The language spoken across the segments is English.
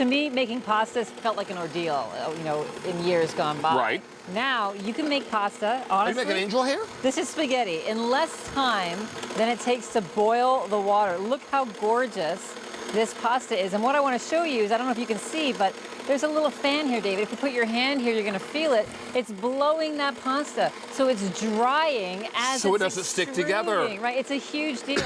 to me, making pastas felt like an ordeal, you know, in years gone by. Right. Now, you can make pasta, honestly. Are you making angel hair? This is spaghetti in less time than it takes to boil the water. Look how gorgeous this pasta is. And what I want to show you is, I don't know if you can see, but there's a little fan here, David. If you put your hand here, you're going to feel it. It's blowing that pasta. So it's drying as so it's it doesn't stick together. Right? It's a huge deal.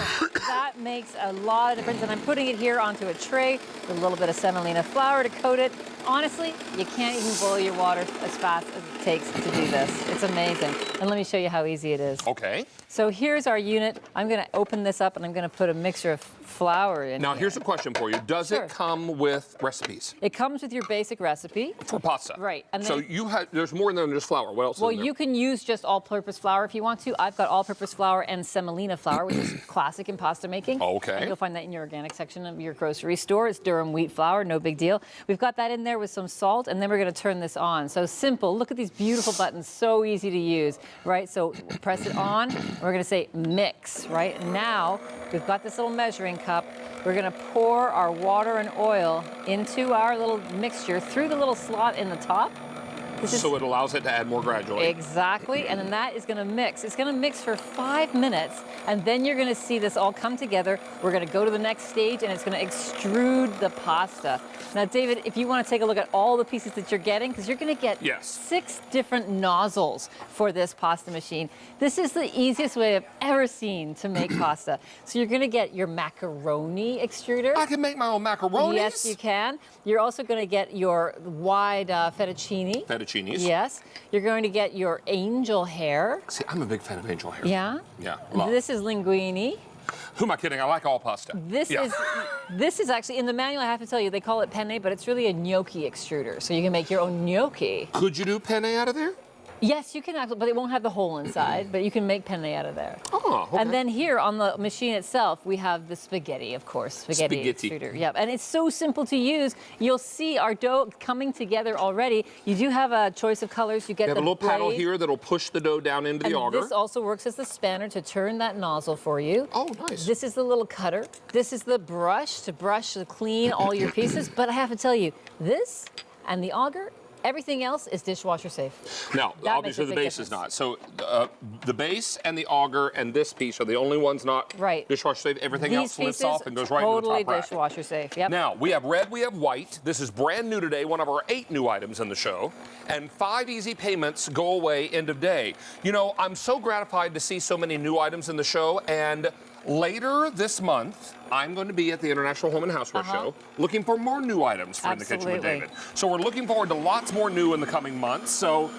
That makes a lot of difference. And I'm putting it here onto a tray with a little bit of semolina flour to coat it. Honestly, you can't even boil your water as fast as it takes to do this. It's amazing. And let me show you how easy it is. Okay. So here's our unit. I'm going to open this up and I'm going to put a mixture of flour in Now, here. here's a question for you. Does Sure. it come with recipes? It comes with your basic recipe. For pasta. Right. And So then, you have, there's more than just flour. What else well, is in there? you can use just all-purpose flour if you want to. I've got all-purpose flour and semolina flour, which is classic in pasta making. Okay. And you'll find that in your organic section of your grocery store. It's durum wheat flour, no big deal. We've got that in there with some salt, and then we're going to turn this on. So simple. Look at these beautiful buttons. So easy to use, right? So press it on. We're going to say mix, right? Now, we've got this little measuring cup. We're going to pour our water and oil into our little mixture through the little slot in the top. So it allows it to add more gradually. Exactly, and then that is going to mix. It's going to mix for 5 minutes, and then you're going to see this all come together. We're going to go to the next stage, and it's going to extrude the pasta. Now, David, if you want to take a look at all the pieces that you're getting, because you're going to get 6 different nozzles for this pasta machine. This is the easiest way I've ever seen to make pasta. So you're going to get your macaroni extruder. I can make my own macaronis? Yes, you can. You're also going to get your wide fettuccine. Fettuccinis. Yes. You're going to get your angel hair. See, I'm a big fan of angel hair. Yeah? Yeah, love. This is linguine. Who am I kidding? I like all pasta. This is actually, in the manual, I have to tell you, they call it penne, but it's really a gnocchi extruder. So you can make your own gnocchi. Could you do penne out of there? Yes, you can, actually, but it won't have the hole inside, but you can make penne out of there. Oh, okay. And then here on the machine itself, we have the spaghetti, of course, spaghetti extruder. Yep, and it's so simple to use. You'll see our dough coming together already. You do have a choice of colors. You get You have the a little paddle blade. here that'll push the dough down into the auger. This also works as the spanner to turn that nozzle for you. Oh, nice. This is the little cutter. This is the brush to clean all your pieces. But I have to tell you, this and the auger, everything else is dishwasher safe. Now, obviously the base is not. So the base and the auger and this piece are the only ones not dishwasher safe. Everything else lifts off and goes right into the top rack. Totally dishwasher safe, yep. Now, we have red, we have white. This is brand new today, one of our 8 new items in the show. And 5 easy payments go away end of day. You know, I'm so gratified to see so many new items in the show, and later this month, I'm going to be at the International Home and Houseware Show looking for more new items for In the Kitchen with David. So we're looking forward to lots more new in the coming months. So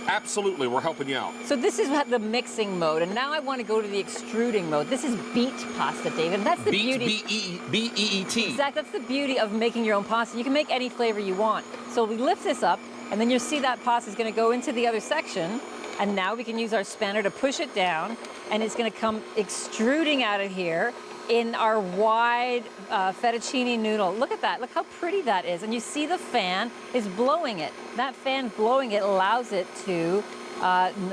absolutely, we're helping you out. So this is the mixing mode, and now I want to go to the extruding mode. This is beet pasta, David. And that's the beauty. B-E-E-T. Exactly, that's the beauty of making your own pasta. You can make any flavor you want. So we lift this up, and then you'll see that pasta is going to go into the other section. And now we can use our spanner to push it down, and it's going to come extruding out of here in our wide fettuccine noodle. Look at that. Look how pretty that is. And you see the fan is blowing it. That fan blowing it allows it to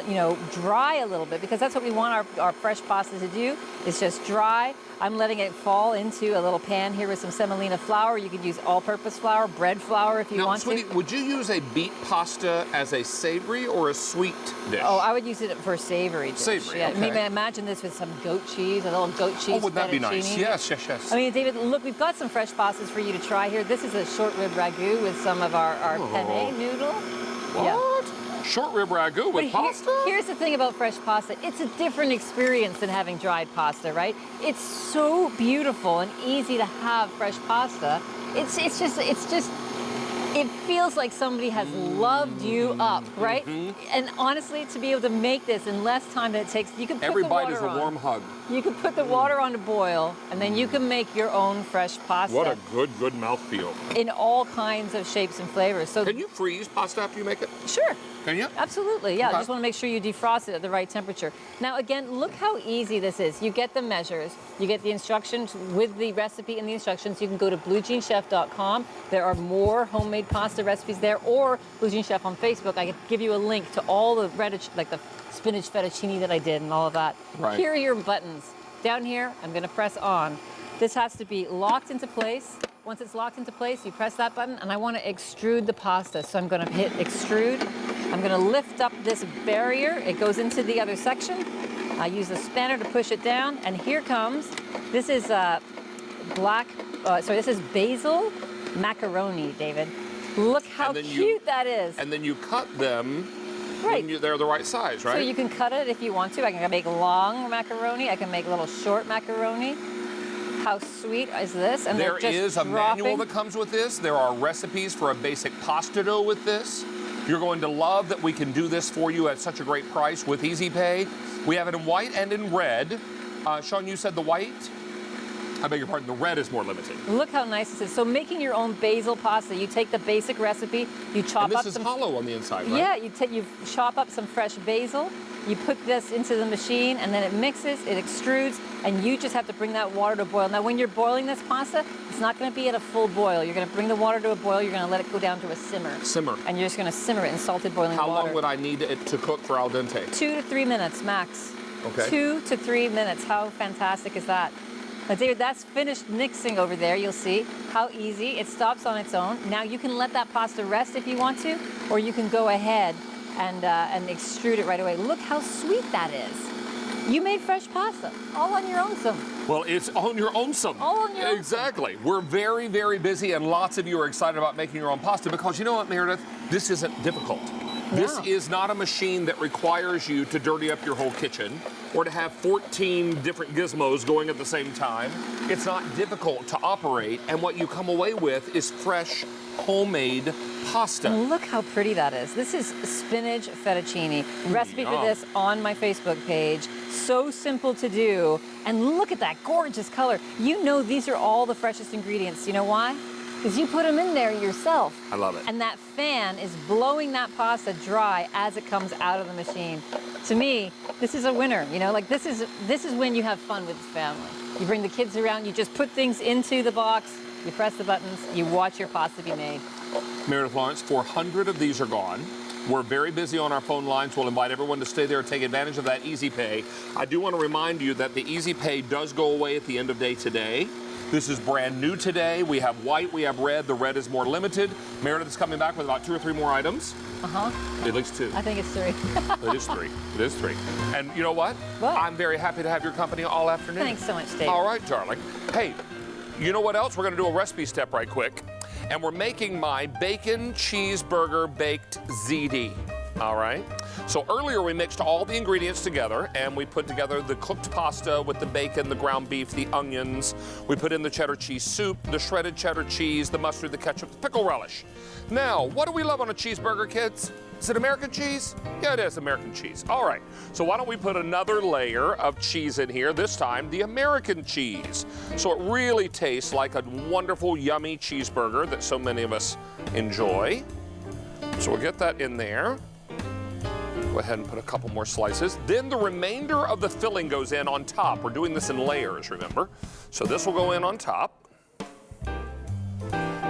you know, dry a little bit, because that's what we want our fresh pasta to do, is just dry. I'm letting it fall into a little pan here with some semolina flour. You could use all-purpose flour, bread flour if you want sweetie, to. Would you use a beet pasta as a savory or a sweet dish? Oh, I would use it for a savory dish. Savory, yeah. okay. Maybe imagine this with some goat cheese, a little goat cheese. Oh, would that be nice? fettuccine. Yes, yes, yes. I mean, David, look, we've got some fresh pastas for you to try here. This is a short rib ragu with some of our penne noodle. What? Yeah. Short rib ragu with pasta? Here's the thing about fresh pasta. It's a different experience than having dried pasta, right? It's so beautiful and easy to have fresh pasta. It's just, it feels like somebody has loved you up, right? And honestly, to be able to make this in less time than it takes, you can put Every the bite water is a warm hug. You can put the water on to boil, and then you can make your own fresh pasta. What a good mouthfeel. In all kinds of shapes and flavors. So can you freeze pasta after you make it? Sure. Can you? Absolutely, yeah. Okay. Just want to make sure you defrost it at the right temperature. Now, again, look how easy this is. You get the measures, you get the instructions with the recipe and the instructions. You can go to bluejeanchef.com. There are more homemade pasta recipes there, or Blue Jean Chef on Facebook. I can give you a link to all the like the spinach fettuccine that I did and all of that. Right. Here are your buttons. Down here, I'm going to press on. This has to be locked into place. Once it's locked into place, you press that button, and I want to extrude the pasta. So I'm going to hit extrude. I'm going to lift up this barrier. It goes into the other section. I use the spanner to push it down, and here comes, this is this is basil macaroni, David. Look how cute that is. And then you cut them right. when they're the right size, right? So you can cut it if you want to. I can make long macaroni. I can make little short macaroni. How sweet is this? And there is a manual that comes with this. There are recipes for a basic pasta dough with this. You're going to love that we can do this for you at such a great price with Easy Pay. We have it in white and in red. Sean, you said the white? I beg your pardon, the red is more limited. Look how nice this is. So making your own basil pasta, you take the basic recipe, you chop up some... this is hollow on the inside, right? Yeah, you chop up some fresh basil, you put this into the machine, and then it mixes, it extrudes, and you just have to bring that water to a boil. Now, when you're boiling this pasta, it's not going to be at a full boil. You're going to bring the water to a boil, you're going to let it go down to a simmer. Simmer. And you're just going to simmer it in salted boiling water. How long would I need it to cook for al dente? 2 to 3 minutes, max. Okay. 2 to 3 minutes. How fantastic is that? Now, David, that's finished mixing over there. You'll see how easy. It stops on its own. Now, you can let that pasta rest if you want to, or you can go ahead and extrude it right away. Look how sweet that is. You made fresh pasta, all on your own some. Well, it's on your own some. All on your own. Exactly. We're very, very busy, and lots of you are excited about making your own pasta because you know what, Meredith? This isn't difficult. This is not a machine that requires you to dirty up your whole kitchen or to have 14 different gizmos going at the same time. It's not difficult to operate, and what you come away with is fresh, homemade pasta. And look how pretty that is. This is spinach fettuccine. Recipe for this on my Facebook page. So simple to do. And look at that gorgeous color. You know these are all the freshest ingredients. You know why? Because you put them in there yourself. I love it. And that fan is blowing that pasta dry as it comes out of the machine. To me, this is a winner. You know, like this is when you have fun with the family. You bring the kids around, you just put things into the box, you press the buttons, you watch your pasta be made. Meredith Lawrence, 400 of these are gone. We're very busy on our phone lines. We'll invite everyone to stay there and take advantage of that Easy Pay. I do want to remind you that the Easy Pay does go away at the end of day today. This is brand new today. We have white, we have red. The red is more limited. Meredith is coming back with about 2 or 3 more items. At least 2. I think it's 3. It is 3. It is 3. And you know what? What? I'm very happy to have your company all afternoon. Thanks so much, Dave. All right, darling. Hey, you know what else? We're going to do a recipe step right quick. And we're making my bacon cheeseburger baked ziti. All right. So earlier we mixed all the ingredients together and we put together the cooked pasta with the bacon, the ground beef, the onions. We put in the cheddar cheese soup, the shredded cheddar cheese, the mustard, the ketchup, the pickle relish. Now, what do we love on a cheeseburger, kids? Is it American cheese? Yeah, it is American cheese. All right. So why don't we put another layer of cheese in here, this time the American cheese. So it really tastes like a wonderful, yummy cheeseburger that so many of us enjoy. So we'll get that in there. Go ahead and put a couple more slices. Then the remainder of the filling goes in on top. We're doing this in layers, remember? So this will go in on top.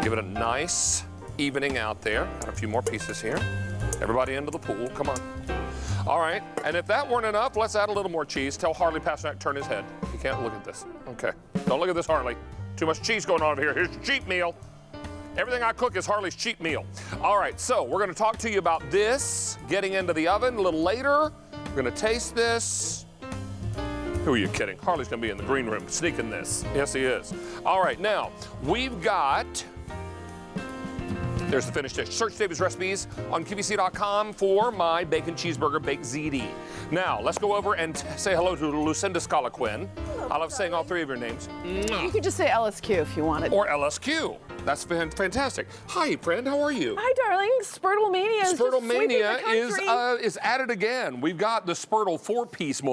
Give it a nice evening out there. Got a few more pieces here. Everybody into the pool, come on. All right, and if that weren't enough, let's add a little more cheese. Tell Harley Pasternak to turn his head. You can't look at this. Okay, don't look at this, Harley. Too much cheese going on over here. Here's your cheat meal. Everything I cook is Harley's cheat meal. All right, so we're gonna talk to you about this, getting into the oven a little later. We're gonna taste this. Who are you kidding? Harley's gonna be in the green room sneaking this. Yes, he is. All right, now, we've got, there's the finished dish. Search David's recipes on QVC.com for my bacon cheeseburger baked ziti. Now, let's go over and say hello to Lucinda Scala-Quinn. I love saying all 3 of your names. You could just say LSQ if you wanted. Or LSQ. That's fantastic. Hi, friend. How are you? Hi, darling. Spurtle Mania is Spurtle Mania just sweeping the country. is at it again. We've got the Spurtle 4-piece